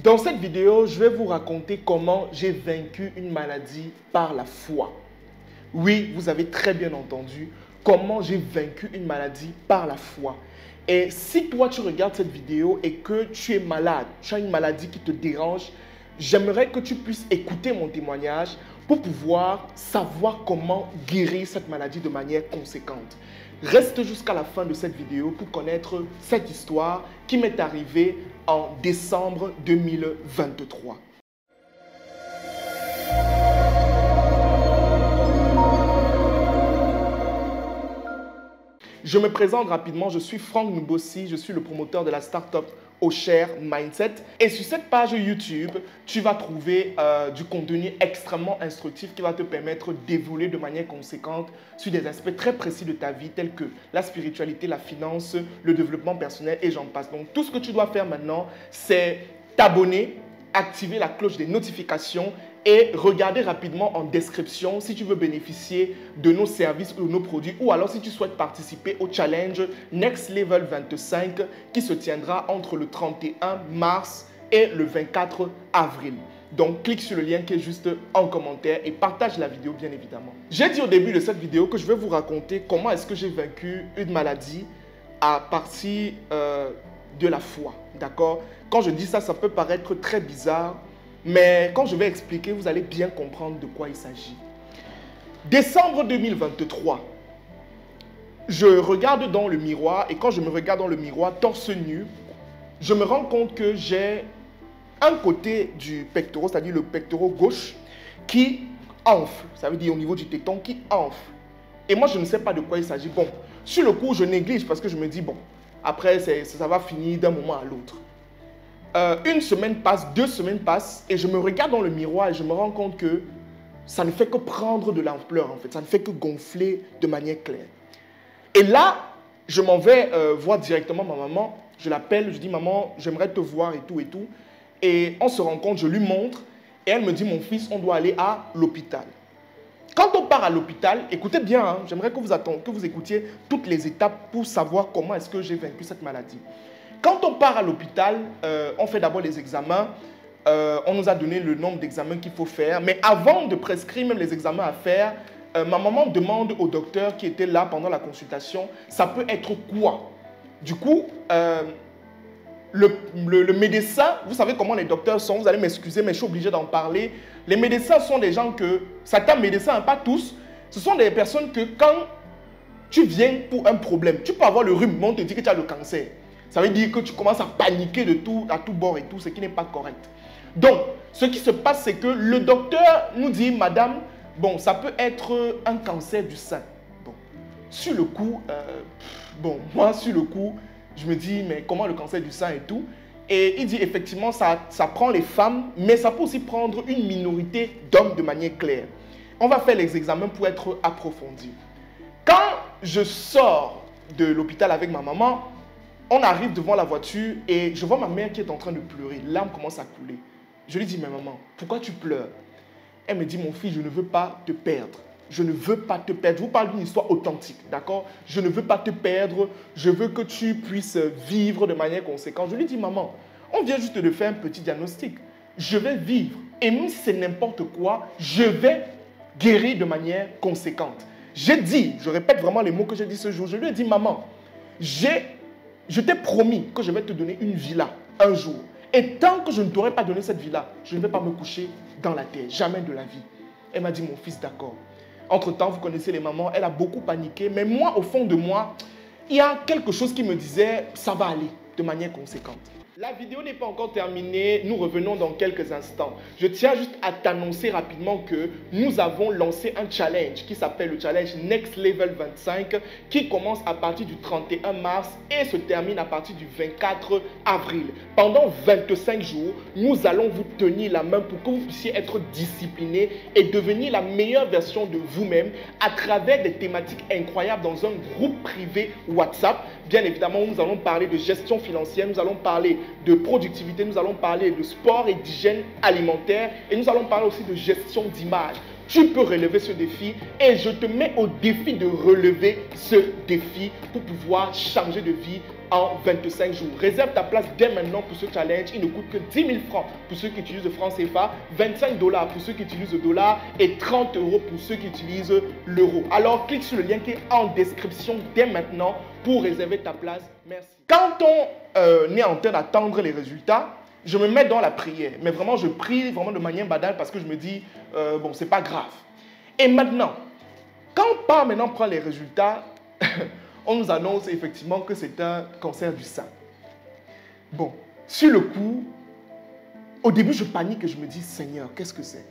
Dans cette vidéo, je vais vous raconter comment j'ai vaincu une maladie par la foi. Oui, vous avez très bien entendu, comment j'ai vaincu une maladie par la foi. Et si toi tu regardes cette vidéo et que tu es malade, tu as une maladie qui te dérange, j'aimerais que tu puisses écouter mon témoignage pour pouvoir savoir comment guérir cette maladie de manière conséquente. Reste jusqu'à la fin de cette vidéo pour connaître cette histoire qui m'est arrivée en décembre 2023. Je me présente rapidement, je suis Franck Nubossi, je suis le promoteur de la start-up Oshare Mindset. Et sur cette page YouTube, tu vas trouver du contenu extrêmement instructif qui va te permettre d'évoluer de manière conséquente sur des aspects très précis de ta vie tels que la spiritualité, la finance, le développement personnel et j'en passe. Donc tout ce que tu dois faire maintenant, c'est t'abonner, activer la cloche des notifications et regarder rapidement en description si tu veux bénéficier de nos services ou de nos produits ou alors si tu souhaites participer au challenge Next Level 25 qui se tiendra entre le 31 mars et le 24 avril. Donc, clique sur le lien qui est juste en commentaire et partage la vidéo bien évidemment. J'ai dit au début de cette vidéo que je vais vous raconter comment est-ce que j'ai vaincu une maladie à partir de la foi, d'accord? Quand je dis ça, ça peut paraître très bizarre, mais quand je vais expliquer, vous allez bien comprendre de quoi il s'agit. Décembre 2023, je regarde dans le miroir et quand je me regarde dans le miroir, torse nu, je me rends compte que j'ai un côté du pectoral, c'est-à-dire le pectoral gauche, qui enfle. Ça veut dire au niveau du téton, qui enfle. Et moi, je ne sais pas de quoi il s'agit. Bon, sur le coup, je néglige parce que je me dis, bon, après, ça va finir d'un moment à l'autre. Une semaine passe, 2 semaines passent et je me regarde dans le miroir et je me rends compte que ça ne fait que prendre de l'ampleur en fait, ça ne fait que gonfler de manière claire. Et là, je m'en vais voir directement ma maman, je l'appelle, je dis maman, j'aimerais te voir et tout et tout. Et on se rencontre, je lui montre et elle me dit mon fils, on doit aller à l'hôpital. Quand on part à l'hôpital, écoutez bien, hein, j'aimerais que vous écoutiez toutes les étapes pour savoir comment est-ce que j'ai vaincu cette maladie. Quand on part à l'hôpital, on fait d'abord les examens. On nous a donné le nombre d'examens qu'il faut faire. Mais avant de prescrire même les examens à faire, ma maman demande au docteur qui était là pendant la consultation, ça peut être quoi? Du coup, le médecin, vous savez comment les docteurs sont, vous allez m'excuser, mais je suis obligé d'en parler. Les médecins sont des gens que, certains médecins, hein, pas tous, ce sont des personnes que quand tu viens pour un problème, tu peux avoir le rhume, mais on te dit que tu as le cancer. Ça veut dire que tu commences à paniquer de tout, à tout bord et tout, ce qui n'est pas correct. Donc, ce qui se passe, c'est que le docteur nous dit, madame, bon, ça peut être un cancer du sein. Bon, sur le coup, moi, sur le coup, je me dis, mais comment le cancer du sein et tout? Et il dit, effectivement, ça prend les femmes, mais ça peut aussi prendre une minorité d'hommes de manière claire. On va faire les examens pour être approfondis. Quand je sors de l'hôpital avec ma maman, on arrive devant la voiture et je vois ma mère qui est en train de pleurer. L'âme commence à couler. Je lui dis, mais maman, pourquoi tu pleures? Elle me dit, mon fils, je ne veux pas te perdre. Je ne veux pas te perdre. Je vous parle d'une histoire authentique, d'accord? Je ne veux pas te perdre. Je veux que tu puisses vivre de manière conséquente. Je lui dis, maman, on vient juste de faire un petit diagnostic. Je vais vivre. Et même si c'est n'importe quoi, je vais guérir de manière conséquente. J'ai dit, je répète vraiment les mots que j'ai dit ce jour. Je lui ai dit, maman, je t'ai promis que je vais te donner une villa un jour. Et tant que je ne t'aurai pas donné cette villa, je ne vais pas me coucher dans la terre. Jamais de la vie. Elle m'a dit, mon fils, d'accord. Entre-temps, vous connaissez les mamans, elle a beaucoup paniqué. Mais moi, au fond de moi, il y a quelque chose qui me disait, ça va aller de manière conséquente. La vidéo n'est pas encore terminée, nous revenons dans quelques instants. Je tiens juste à t'annoncer rapidement que nous avons lancé un challenge qui s'appelle le challenge Next Level 25 qui commence à partir du 31 mars et se termine à partir du 24 avril. Pendant 25 jours, nous allons vous tenir la main pour que vous puissiez être discipliné et devenir la meilleure version de vous-même à travers des thématiques incroyables dans un groupe privé WhatsApp. Bien évidemment, nous allons parler de gestion financière, nous allons parler de productivité, nous allons parler de sport et d'hygiène alimentaire et nous allons parler aussi de gestion d'image. tu peux relever ce défi et je te mets au défi de relever ce défi pour pouvoir changer de vie en 25 jours. Réserve ta place dès maintenant pour ce challenge. Il ne coûte que 10 000 francs pour ceux qui utilisent le franc CFA, 25 $ pour ceux qui utilisent le dollar et 30 € pour ceux qui utilisent l'euro. Alors, clique sur le lien qui est en description dès maintenant pour réserver ta place. Merci. Quand on est en train d'attendre les résultats, je me mets dans la prière. Mais vraiment, je prie vraiment de manière banale parce que je me dis, bon, c'est pas grave. Et maintenant, quand on part maintenant prendre les résultats, on nous annonce effectivement que c'est un cancer du sein. Bon, sur le coup, au début, je panique et je me dis, Seigneur, qu'est-ce que c'est?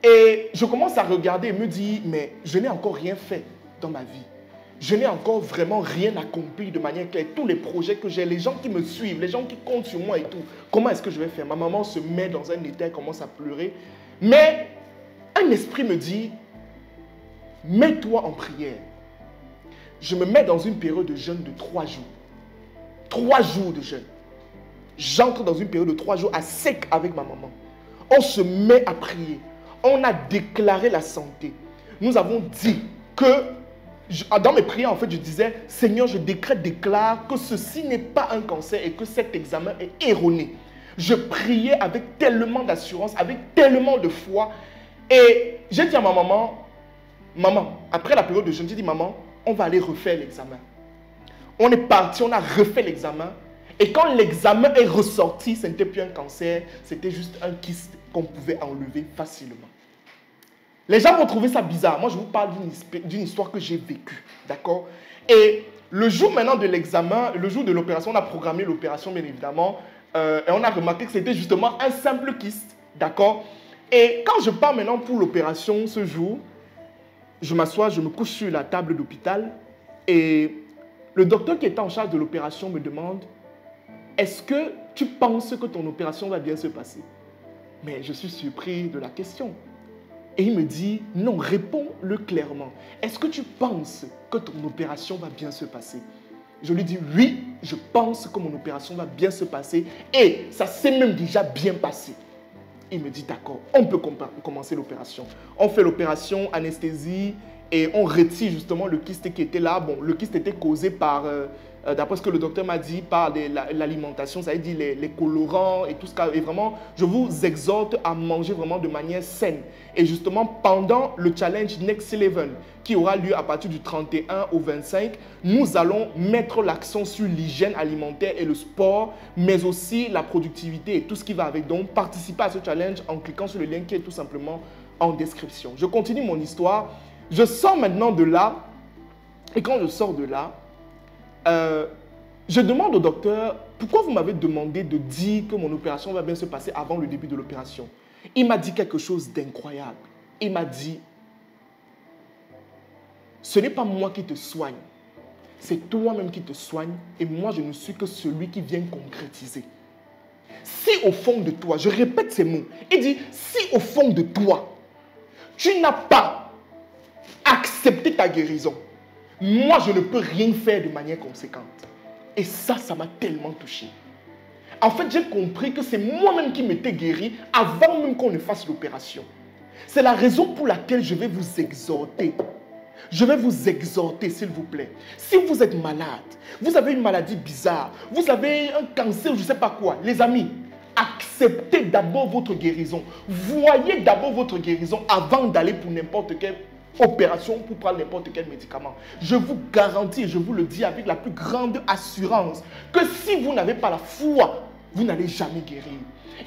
Et je commence à regarder et me dire, mais je n'ai encore rien fait dans ma vie. Je n'ai encore vraiment rien accompli de manière claire. Tous les projets que j'ai, les gens qui me suivent, les gens qui comptent sur moi et tout, comment est-ce que je vais faire? Ma maman se met dans un état, elle commence à pleurer. Mais un esprit me dit, mets-toi en prière. Je me mets dans une période de jeûne de 3 jours. 3 jours de jeûne. J'entre dans une période de 3 jours à sec avec ma maman. On se met à prier. On a déclaré la santé. Nous avons dit que, dans mes prières, en fait, je disais, Seigneur, je déclare que ceci n'est pas un cancer et que cet examen est erroné. Je priais avec tellement d'assurance, avec tellement de foi. Et j'ai dit à ma maman, après la période de jeûne, j'ai dit, maman, on va aller refaire l'examen. On est parti, on a refait l'examen. Et quand l'examen est ressorti, ce n'était plus un cancer, c'était juste un kyste qu'on pouvait enlever facilement. Les gens vont trouver ça bizarre. Moi, je vous parle d'une histoire que j'ai vécue. D'accord? Et le jour maintenant de l'examen, le jour de l'opération, on a programmé l'opération, bien évidemment. Et on a remarqué que c'était justement un simple kyste. D'accord? Et quand je pars maintenant pour l'opération ce jour, je m'assois, je me couche sur la table d'hôpital et le docteur qui était en charge de l'opération me demande « Est-ce que tu penses que ton opération va bien se passer ?» Mais je suis surpris de la question. Et il me dit « Non, réponds-le clairement. Est-ce que tu penses que ton opération va bien se passer ?» Je lui dis « Oui, je pense que mon opération va bien se passer et ça s'est même déjà bien passé. » Il me dit, d'accord, on peut commencer l'opération. On fait l'opération, anesthésie, et on retire justement le kyste qui était là. Bon, le kyste était causé par, d'après ce que le docteur m'a dit, par l'alimentation, ça veut dire les colorants et tout ce cas. Et vraiment, je vous exhorte à manger vraiment de manière saine. Et justement, pendant le challenge Next Level, qui aura lieu à partir du 31 au 25, nous allons mettre l'accent sur l'hygiène alimentaire et le sport, mais aussi la productivité et tout ce qui va avec. Donc, participez à ce challenge en cliquant sur le lien qui est tout simplement en description. Je continue mon histoire. Je sors maintenant de là, et quand je sors de là, je demande au docteur, pourquoi vous m'avez demandé de dire que mon opération va bien se passer avant le début de l'opération? Il m'a dit quelque chose d'incroyable. Il m'a dit, ce n'est pas moi qui te soigne, c'est toi-même qui te soigne, et moi je ne suis que celui qui vient concrétiser. Si au fond de toi, je répète ces mots, il dit, si au fond de toi, tu n'as pas accepté ta guérison, moi je ne peux rien faire de manière conséquente. Et ça m'a tellement touché. En fait, j'ai compris que c'est moi-même qui m'étais guéri avant même qu'on ne fasse l'opération. C'est la raison pour laquelle je vais vous exhorter. Je vais vous exhorter, s'il vous plaît. Si vous êtes malade, vous avez une maladie bizarre, vous avez un cancer, je ne sais pas quoi, les amis, acceptez d'abord votre guérison. Voyez d'abord votre guérison avant d'aller pour n'importe quelle opération, pour prendre n'importe quel médicament. Je vous garantis, et je vous le dis avec la plus grande assurance, que si vous n'avez pas la foi, vous n'allez jamais guérir.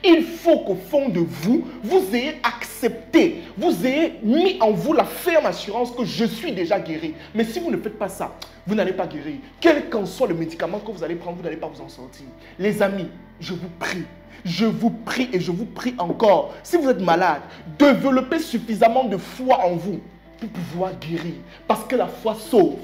Il faut qu'au fond de vous, vous ayez accepté, vous ayez mis en vous la ferme assurance que je suis déjà guéri. Mais si vous ne faites pas ça, vous n'allez pas guérir. Quel qu'en soit le médicament que vous allez prendre, vous n'allez pas vous en sortir. Les amis, je vous prie et je vous prie encore. Si vous êtes malade, développez suffisamment de foi en vous pour pouvoir guérir. Parce que la foi sauve.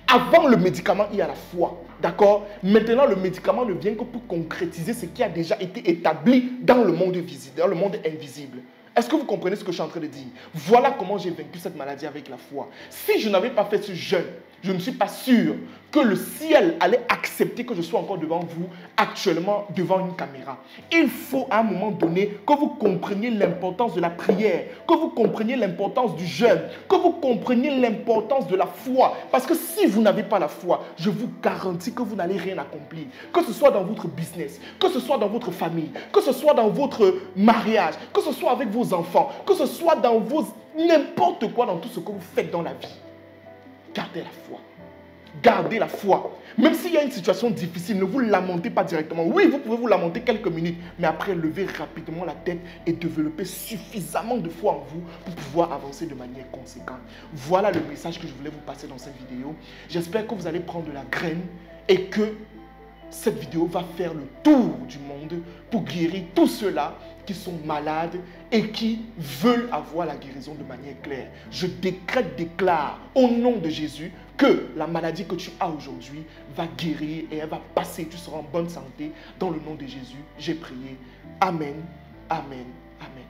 Avant le médicament, il y a la foi. D'accord? Maintenant, le médicament ne vient que pour concrétiser ce qui a déjà été établi dans le monde visible, dans le monde invisible. Est-ce que vous comprenez ce que je suis en train de dire? Voilà comment j'ai vaincu cette maladie avec la foi. Si je n'avais pas fait ce jeûne, je ne suis pas sûr que le ciel allait accepter que je sois encore devant vous, actuellement devant une caméra. Il faut à un moment donné que vous compreniez l'importance de la prière, que vous compreniez l'importance du jeûne, que vous compreniez l'importance de la foi. Parce que si vous n'avez pas la foi, je vous garantis que vous n'allez rien accomplir. Que ce soit dans votre business, que ce soit dans votre famille, que ce soit dans votre mariage, que ce soit avec vos enfants, que ce soit dans vos n'importe quoi, dans tout ce que vous faites dans la vie. Gardez la foi. Gardez la foi. Même s'il y a une situation difficile, ne vous lamentez pas directement. Oui, vous pouvez vous lamenter quelques minutes, mais après, levez rapidement la tête et développez suffisamment de foi en vous pour pouvoir avancer de manière conséquente. Voilà le message que je voulais vous passer dans cette vidéo. J'espère que vous allez prendre de la graine et que cette vidéo va faire le tour du monde pour guérir tous ceux-là qui sont malades et qui veulent avoir la guérison de manière claire. Je déclare au nom de Jésus que la maladie que tu as aujourd'hui va guérir et elle va passer. Tu seras en bonne santé. Dans le nom de Jésus, j'ai prié. Amen, amen, amen.